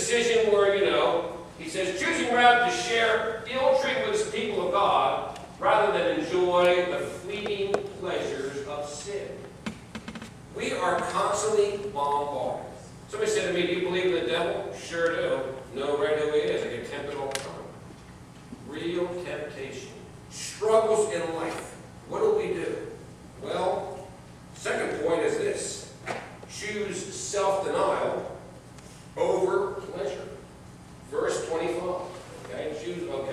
decision where, he says, choosing rather to share ill-treatment with the people of God rather than enjoy the fleeting pleasures of sin. We are constantly bombarded. Somebody said to me, do you believe in the devil? Sure do. Know right who he is. I get tempted all the time. Real temptation. Struggles in life. What do? Well, second point is this. Choose self-denial over pleasure. Verse 25. Okay, choose, either way.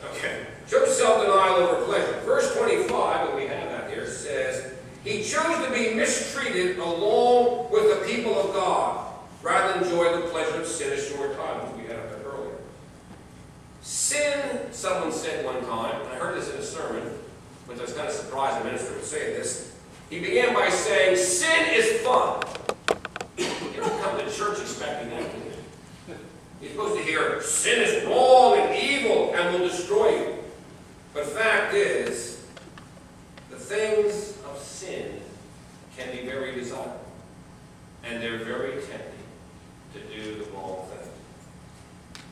Okay. Choose self-denial over pleasure. Verse 25, and we have that here, says, he chose to be mistreated along with the people of God, rather than enjoy the pleasure of sin a short time, as we had up there earlier. Sin, someone said one time, and I heard this in a sermon, which I was kind of surprised the minister would say this. He began by saying, sin is fun. You don't come to church expecting that, do you? You're supposed to hear, sin is wrong and evil and will destroy you. But fact is, the things of sin can be very desirable. And they're very tempting to do the wrong thing.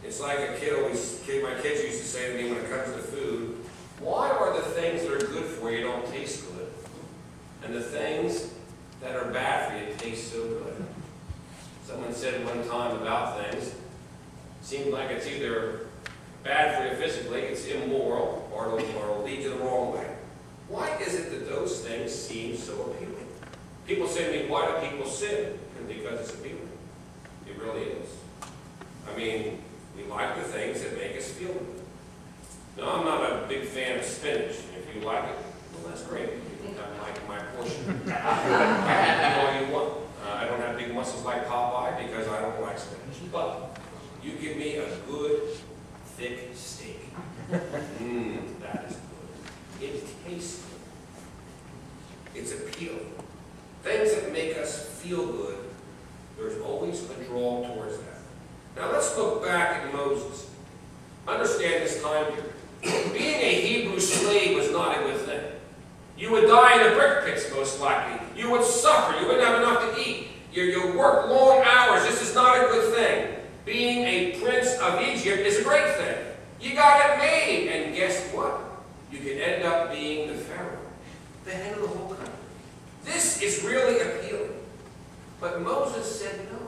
It's like my kids used to say to me when it comes to food, why are the things that are good for you don't taste good? And the things that are bad for you taste so good? Someone said one time about things, seemed like it's either bad for you physically, it's immoral, or it'll lead you the wrong way. Why is it that those things seem so appealing? People say to me, why do people sin? Because it's appealing. It really is. I mean, we like the things that make us feel good. Now, I'm not a big fan of spinach. If you like it, well, that's great. I like my portion. You can all you want. I don't have big muscles like Popeye because I don't like spinach. But you give me a good, thick steak. That is good. It tastes good. It's appealing. Things that make us feel good, there's always a draw towards that. Now let's look back at Moses. Understand this time period. Being a Hebrew slave was not a good thing. You would die in the brick pits, most likely. You would suffer. You wouldn't have enough to eat. You work long hours. This is not a good thing. Being a prince of Egypt is a great thing. You got it made. And guess what? You can end up being the Pharaoh, the head of the whole country. This is really appealing. But Moses said no.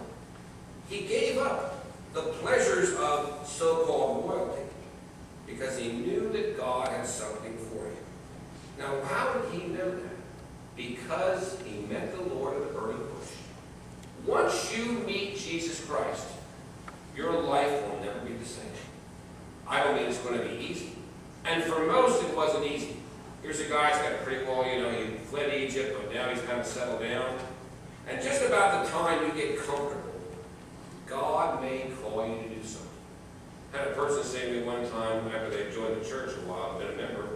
He gave up the pleasures of so-called royalty because he knew that God had something for him. Now, how did he know that? Because he met the Lord of the burning bush. Once you meet Jesus Christ, your life will never be the same. I don't mean it's going to be easy. And for most, it wasn't easy. Here's a guy who's got pretty well, he fled Egypt, but now he's kind of settled down. And just about the time you get comfortable, God may call you to do something. I had a person say to me one time after they joined the church a while, been a member,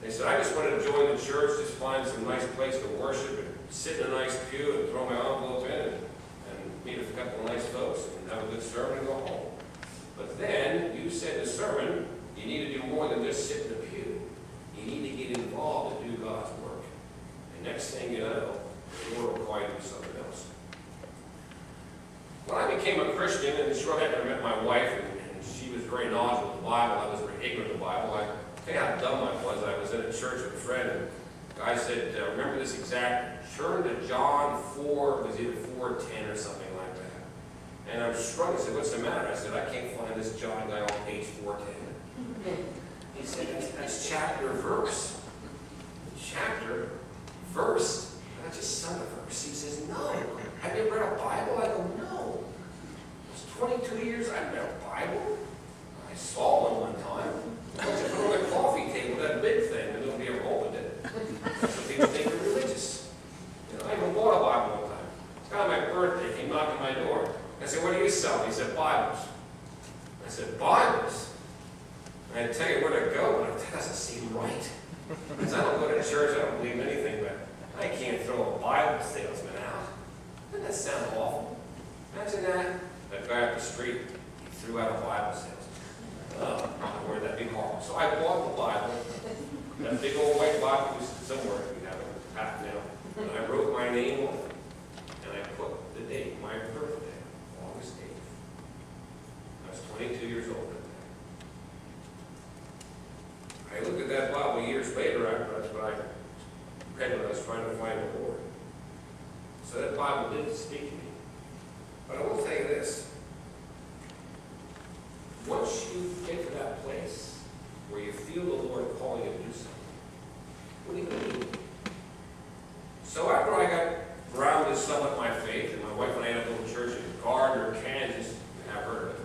they said, I just wanted to join the church, just find some nice place to worship and sit in a nice pew and throw my envelope in and meet a couple of nice folks and have a good sermon and go home. But then you said in the sermon, you need to do more than just sit in the pew. You need to get involved and do God's work. And next thing you know, the Lord will call you to do something else. When I became a Christian, and shortly after I met my wife, and she was very knowledgeable of the Bible, I was very ignorant of the Bible. I tell you how dumb I was. I was in a church with a friend, and the guy said, remember this exact, turn to John 4, it was either 4:10 or something like that. And I was struggling. I said, what's the matter? I said, I can't find this John guy on page 410. He said, that's chapter, verse. Chapter, verse. Not just son of verse. He says, no. Have you ever read a Bible? I go, no. It was 22 years I've read a Bible. I saw one time. I was put on the coffee table, that big thing, and nobody ever opened it. That's what people think are religious. I even bought a Bible one time. It's kind of my birthday. He knocked on my door. I said, what do you sell? He said, Bibles. I said, Bibles? I had to tell you where to go, but that doesn't seem right. Because I don't go to church, I don't believe in anything, but I can't throw a Bible salesman out. Doesn't that sound awful? Imagine that guy up the street, he threw out a Bible salesman. Oh, where that'd be horrible. So I bought the Bible, that big old white Bible, somewhere we have it, half now, and I wrote my name on it. to find the Lord. So that Bible did speak to me. But I will tell you this. Once you get to that place where you feel the Lord calling you to do something, what are you going to do? So after I got grounded somewhat in my faith, and my wife and I had a little church in Gardner, Kansas. You have heard of it.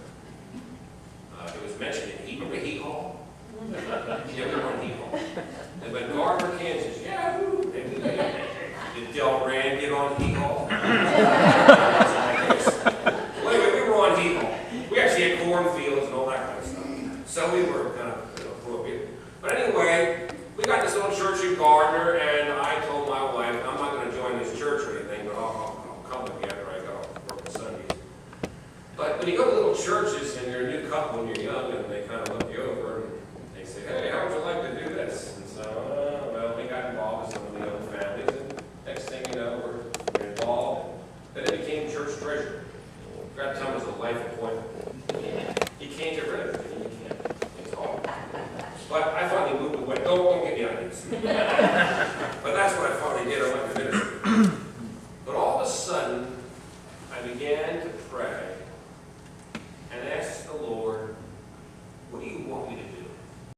It was mentioned in Remember Heat Hall? Yeah, we were in Heat Hall. And when Gardner, Kansas, yeah, woo, did Del Rand get on Heat Hall? Well, anyway, we were on Heat Hall. We actually had cornfields and all that kind of stuff. So we were kind of, appropriate. But anyway, we got this little church in Gardner, and I told my wife, I'm not going to join this church or anything, but I'll come with you after I go work on Sundays. But when you go to little churches and you're a new couple and you're young and